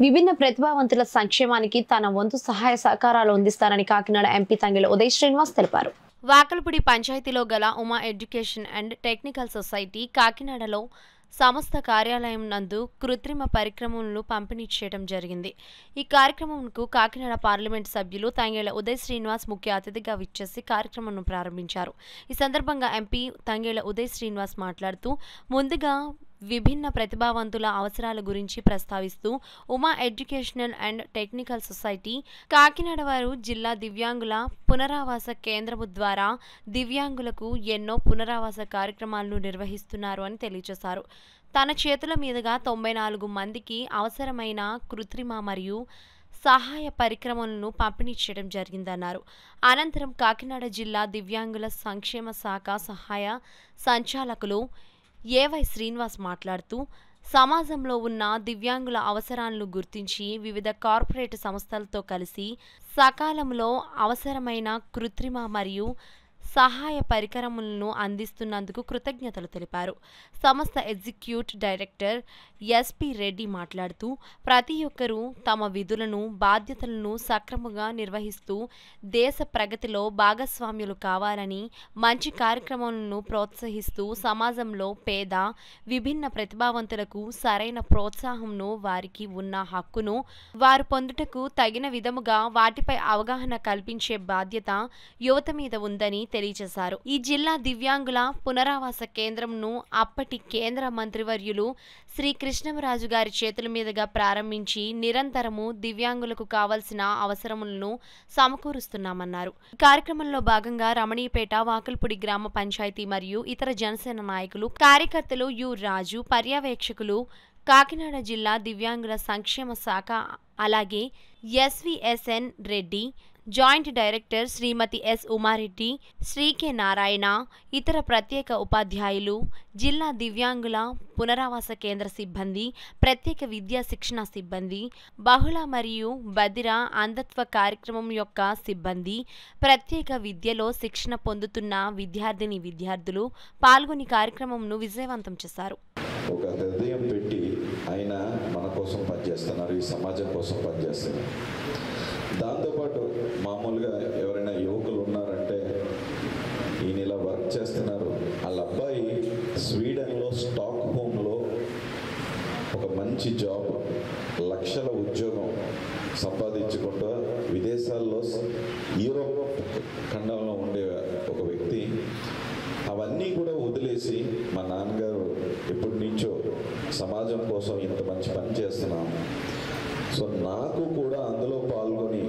విభిన్న ప్రతిభావంతుల సంక్షేమానికి తన వంతు సహాయ సహకారాలు అందిస్తారని కాకినాడ ఎంపీ తంగెళ్ల ఉదయ్ శ్రీనివాస్ తెలిపారు. వాకలపూడి పంచాయతీలో గల Uma education and technical society కాకినాడలో సంస్థ కార్యాలయం నందు కృత్రిమ పరికరములను పంపిణీ చేయడం జరిగింది. ఈ కార్యక్రమంకు కాకినాడ పార్లమెంట్ సభ్యులు తంగెళ్ల ఉదయ్ శ్రీనివాస్ ముఖ్య అతిథిగా విచ్చేసి కార్యక్రమంను ప్రారంభించారు. ఈ సందర్భంగా ఎంపీ తంగెళ్ల ఉదయ్ శ్రీనివాస్ మాట్లాడుతూ ముందుగా విభిన్న ప్రతిభావంతుల అవసరాల గురించి ప్రస్తావిస్తూ Uma educational and technical society Kakinada వారు జిల్లా దివ్యాంగుల పునరావాస కేంద్రము ద్వారా దివ్యాంగులకు ఎన్నో పునరావాస కార్యక్రమాలను నిర్వహిస్తున్నారు అని తెలియజేశారు. తన చేతుల మీదుగా 94 మందికి అవసరమైన కృత్రిమ మరియు సహాయ పరికరములను పంపిణీ చేయడం జరిగిందన్నారు. అనంతరం కాకినాడ జిల్లా దివ్యాంగుల సంక్షేమ శాఖ సహాయ సంచాలకులు ఏవై శ్రీనివాస్ మాట్లాడుతూ సమాజంలో ఉన్న దివ్యాంగుల అవసరాలను గుర్తించి వివిధ కార్పొరేట్ సంస్థలతో కలిసి సకాలంలో అవసరమైన కృత్రిమ మరియు సహాయ పరికరములను అందిస్తున్నందుకు కృతజ్ఞతలు తెలిపారు. సంస్థ ఎగ్జిక్యూటివ్ డైరెక్టర్ ఎస్పీ రెడ్డి మాట్లాడుతూ ప్రతి ఒక్కరూ తమ విధులను బాధ్యతలను సక్రమంగా నిర్వహిస్తూ దేశ ప్రగతిలో భాగస్వామ్యులు కావాలని మంచి కార్యక్రమాలను ప్రోత్సహిస్తూ సమాజంలో పేద విభిన్న ప్రతిభావంతులకు సరైన ప్రోత్సాహంను వారికి ఉన్న హక్కును వారు పొందుటకు తగిన విధముగా వాటిపై అవగాహన కల్పించే బాధ్యత యువత మీద ఉందని తెలియజేశారు. ఈ జిల్లా దివ్యాంగుల పునరావాస కేంద్రంను అప్పటి కేంద్ర మంత్రివర్యులు శ్రీ కృష్ణంరాజు గారి చేతుల మీదుగా ప్రారంభించి నిరంతరము దివ్యాంగులకు కావలసిన అవసరములను సమకూరుస్తున్నామన్నారు. కార్యక్రమంలో భాగంగా రమణీపేట వాకల్పూడి గ్రామ పంచాయతీ మరియు ఇతర జనసేన నాయకులు కార్యకర్తలు యు రాజు పర్యవేక్షకులు కాకినాడ జిల్లా దివ్యాంగుల సంక్షేమ శాఖ అలాగే ఎస్విఎస్ఎన్ రెడ్డి జాయింట్ డైరెక్టర్ శ్రీమతి ఎస్ ఉమారెడ్డి శ్రీ కె నారాయణ ఇతర ప్రత్యేక ఉపాధ్యాయులు జిల్లా దివ్యాంగుల పునరావాస కేంద్ర సిబ్బంది ప్రత్యేక విద్యా శిక్షణ సిబ్బంది బహుళ మరియు బదిర అంధత్వ కార్యక్రమం యొక్క సిబ్బంది ప్రత్యేక విద్యలో శిక్షణ పొందుతున్న విద్యార్థులు పాల్గొని కార్యక్రమంను విజయవంతం చేశారు. ఒక హృదయం పెట్టి ఆయన మన కోసం పనిచేస్తున్నారు, ఈ సమాజం కోసం పనిచేస్తున్నారు. దాంతోపాటు మామూలుగా ఎవరైనా యువకులు ఉన్నారంటే ఈయన ఇలా వర్క్ చేస్తున్నారు. వాళ్ళ అబ్బాయి స్వీడన్లో స్టాక్ హోమ్లో ఒక మంచి జాబ్, లక్షల ఉద్యోగం సంపాదించుకుంటూ విదేశాల్లో యూరోప్ ఖండంలో ఉండే ఒక వ్యక్తి అవన్నీ కూడా వదిలేసి మా నాన్నగారు ఎప్పటి నుంచో సమాజం కోసం ఇంత మంచి పని చేస్తున్నాం, సో నాకు కూడా అందులో పాల్గొని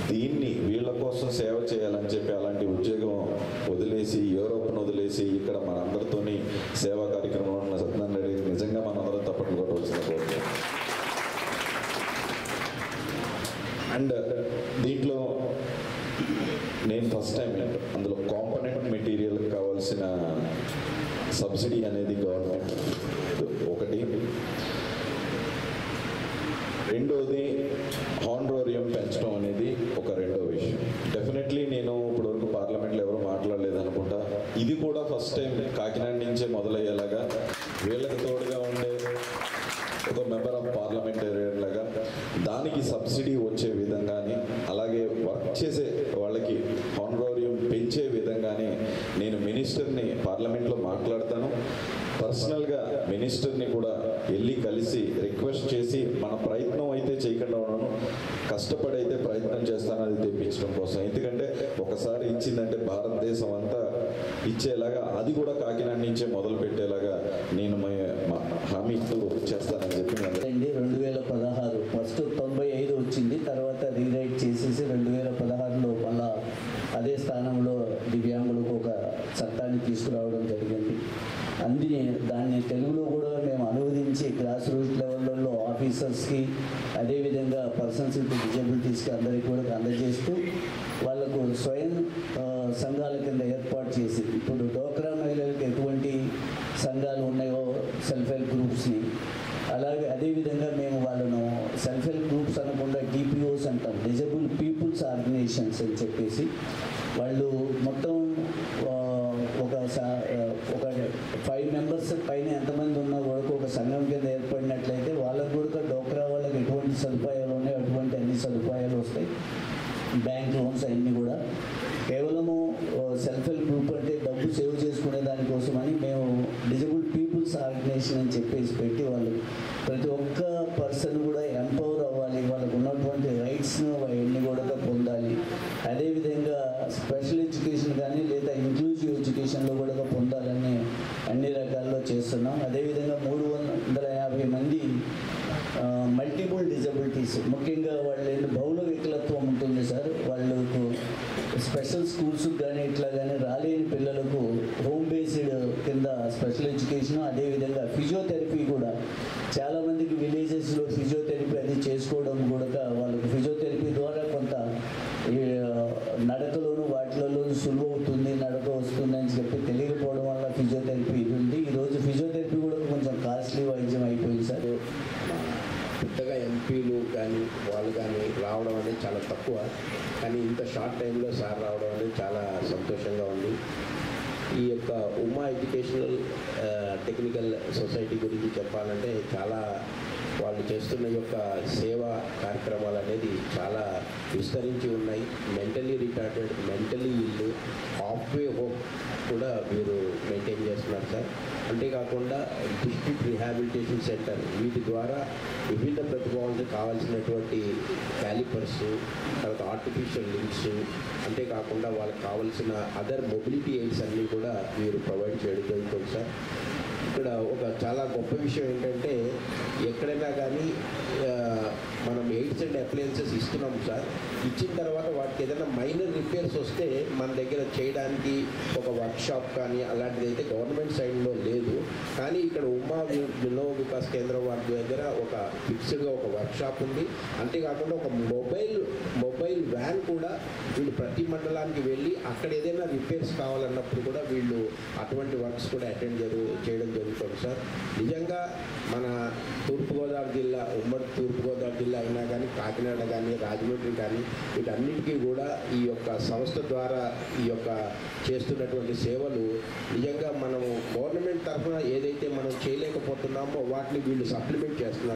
దీన్ని వీళ్ళ కోసం సేవ చేయాలని చెప్పి అలాంటి ఉద్యోగం వదిలేసి యూరోప్ను వదిలేసి ఇక్కడ మనందరితోని సేవా కార్యక్రమంలో సత్యనారాయణ రెడ్డి నిజంగా మనందరం తప్పట్లు కొట్టవలసిన కోరిక. అండ్ దీంట్లో నేను ఫస్ట్ టైం అందులో కాంపోనెంట్ మెటీరియల్ కావాల్సిన సబ్సిడీ అనేది గవర్నమెంట్ ఒకటి, రెండోది హానరోరియం పెంచడం అనేది ఒక రెండో విషయం. డెఫినెట్లీ నేను ఇప్పటివరకు పార్లమెంట్లో ఎవరు మాట్లాడలేదు అనుకుంటా, ఇది కూడా ఫస్ట్ టైం కాకినాడ నుంచే మొదలయ్యేలాగా వీళ్ళకి తోడుగా ఉండే ఒక మెంబర్ ఆఫ్ పార్లమెంటేరియన్ లాగా దానికి సబ్సిడీ వచ్చే విధంగానే అలాగే వర్క్ చేసే వాళ్ళకి హానరోరియం పెంచే విధంగానే నేను మినిస్టర్ని పార్లమెంట్లో మాట్లాడతాను. పర్సనల్గా మినిస్టర్ని కూడా వెళ్ళి కలిసి రిక్వెస్ట్ చేసి మన ప్రయత్నం అయితే చేయకుండా ఉన్నాను, కష్టపడి అయితే ప్రయత్నం చేస్తాను అది తెప్పించడం కోసం. ఎందుకంటే ఒకసారి ఇచ్చిందంటే భారతదేశం అంతా ఇచ్చేలాగా అది కూడా కాకినాడ నుంచే మొదలు పెట్టేలాగా నేను హామీ ఇస్తూ చేస్తానని చెప్పి 2016 ఫస్ట్ 95 వచ్చింది, తర్వాత రీరైట్ చేసేసి 2016లో మళ్ళా అదే స్థానంలో దివ్యాంగులకు ఒక చట్టాన్ని తీసుకురావడం జరిగింది. దాన్ని తెలుగులో కూడా మేము అనువదించి గ్రాస్ రూట్ లెవెల్లో ఆఫీసర్స్కి అదేవిధంగా పర్సన్స్ విత్ డిజబిలిటీస్కి అందరికీ కూడా అందజేస్తూ వాళ్లకు స్వయం సంఘాల కింద ఏర్పాటు చేసి ఇప్పుడు డోక్రా మహిళలకు ఎటువంటి సంఘాలు ఉన్నాయో సెల్ఫ్ హెల్ప్ గ్రూప్స్ని అలాగే అదేవిధంగా మేము వాళ్ళను సెల్ఫ్ హెల్ప్ గ్రూప్స్ అనకుండా డిపిఓస్ అంటాం, డిజబుల్ పీపుల్స్ ఆర్గనైజేషన్స్ అని చెప్పేసి వాళ్ళు మొత్తం ఒక 5 మెంబర్స్ పైన ఎంతమంది ఉన్నా కూడా ఒక సంఘం కింద ఏర్పడినట్లయితే వాళ్ళకు కూడా డోక్రా వాళ్ళకి ఎటువంటి ఎలాంటి సదుపాయాలు ఉన్నాయో అటువంటి అన్ని సదుపాయాలు వస్తాయి. బ్యాంక్ లోన్స్ అన్నీ కూడా కేవలము సెల్ఫ్ హెల్ప్ గ్రూప్ అంటే డబ్బు సేవ్ చేసుకునే దానికోసమని మేము డిజబుల్ పీపుల్స్ ఆర్గనైజేషన్ అని చెప్పేసి పెట్టి వాళ్ళు ప్రతి ఒక్క పర్సన్ కూడా ఎంపవర్ అవ్వాలి, వాళ్ళకు ఉన్నటువంటి రైట్స్ను అవన్నీ కూడా పొందాలి. అదేవిధంగా స్పెషల్ ఎడ్యుకేషన్ కానీ లేదా ఇంక్లూజివ్ ఎడ్యుకేషన్లో కూడా పొందాలని అన్ని రకాల్లో చేస్తున్నాం. అదేవిధంగా 350 మంది మల్టిపుల్ డిజబిలిటీస్, ముఖ్యంగా వాళ్ళు బహుళ వికలత్వం ఉంటుంది సార్, వాళ్ళకు స్పెషల్ స్కూల్స్ కానీ ఇట్లా కానీ రాలేని పిల్లలకు హోమ్ బేస్డ్ కింద స్పెషల్ ఎడ్యుకేషన్, అదేవిధంగా ఫిజియోథెరపీ కూడా చాలామందికి విలేజెస్లో ఫిజియోథెరపీ అది చేసుకోవడం కూడా వాళ్ళకు ఫిజియోథెరపీ ద్వారా కొంత నడకలోను వాటిలోనూ సులువు అవుతుంది, నడక వస్తుంది అని చెప్పి తెలియకపోవడం వల్ల ఫిజియోథెరపీ ఇది ఉంది. ఈరోజు ఫిజియోథెరపీ కూడా కొంచెం కాస్ట్లీ వైద్యం అయిపోయింది సార్. పెద్దగా ఎంపీలు కానీ వాళ్ళు కానీ రావడం అనేది చాలా తక్కువ, కానీ ఇంత షార్ట్ టైంలో సార్ రావడం అనేది చాలా సంతోషంగా ఉంది. ఈ యొక్క ఉమా ఎడ్యుకేషనల్ టెక్నికల్ సొసైటీ గురించి చెప్పాలంటే చాలా వాళ్ళు చేస్తున్న యొక్క సేవా కార్యక్రమాలు అనేది చాలా విస్తరించి ఉన్నాయి. మెంటలీ రిటార్టెడ్, మెంటలీ ఇల్లు, హాఫ్వే హోమ్ కూడా వీరు మెయింటైన్ చేస్తున్నారు సార్. అంతేకాకుండా డిస్ట్రిక్ట్ రిహాబిలిటేషన్ సెంటర్, వీటి ద్వారా వివిధ ప్రతిభావాలకు కావాల్సినటువంటి క్యాలిపర్స్, తర్వాత ఆర్టిఫిషియల్ లింక్స్, అంతేకాకుండా వాళ్ళకి కావాల్సిన అదర్ మొబిలిటీ ఎయిడ్స్ అన్నీ కూడా వీరు ప్రొవైడ్ చేయడం జరుగుతుంది సార్. ఇక్కడ ఒక చాలా గొప్ప విషయం ఏంటంటే ఎక్కడైనా కానీ మనం ఎయిడ్స్ అండ్ అప్లయన్సెస్ ఇస్తున్నాం సార్, ఇచ్చిన తర్వాత వాటికి ఏదైనా మైనర్ రిపేర్స్ వస్తే మన దగ్గర చేయడానికి ఒక వర్క్షాప్ కానీ అలాంటిది అయితే గవర్నమెంట్ సైడ్లో లేదు. కానీ ఇక్కడ ఉమా వినోద వికాస్ కేంద్రం వారి దగ్గర ఒక ఫిక్స్డ్గా ఒక వర్క్షాప్ ఉంది. అంతేకాకుండా ఒక మొబైల్ వ్యాన్ కూడా వీళ్ళు ప్రతి మండలానికి వెళ్ళి అక్కడ ఏదైనా రిపేర్స్ కావాలన్నప్పుడు కూడా వీళ్ళు అటువంటి వర్క్స్ కూడా అటెండ్ చేయడం జరుగుతుంది సార్. నిజంగా మన తూర్పుగోదావరి జిల్లా, ఉమ్మడి తూర్పుగోదావరి జిల్లా అయినా కానీ, కాకినాడ కానీ, రాజమండ్రి కానీ, వీటన్నిటికీ కూడా ఈ యొక్క సంస్థ ద్వారా ఈ యొక్క చేస్తున్నటువంటి సేవలు నిజంగా మనము గవర్నమెంట్ తరఫున ఏదైతే మనం చేయలేకపోతున్నామో వాటిని వీళ్ళు సప్లిమెంట్ చేస్తున్నారు.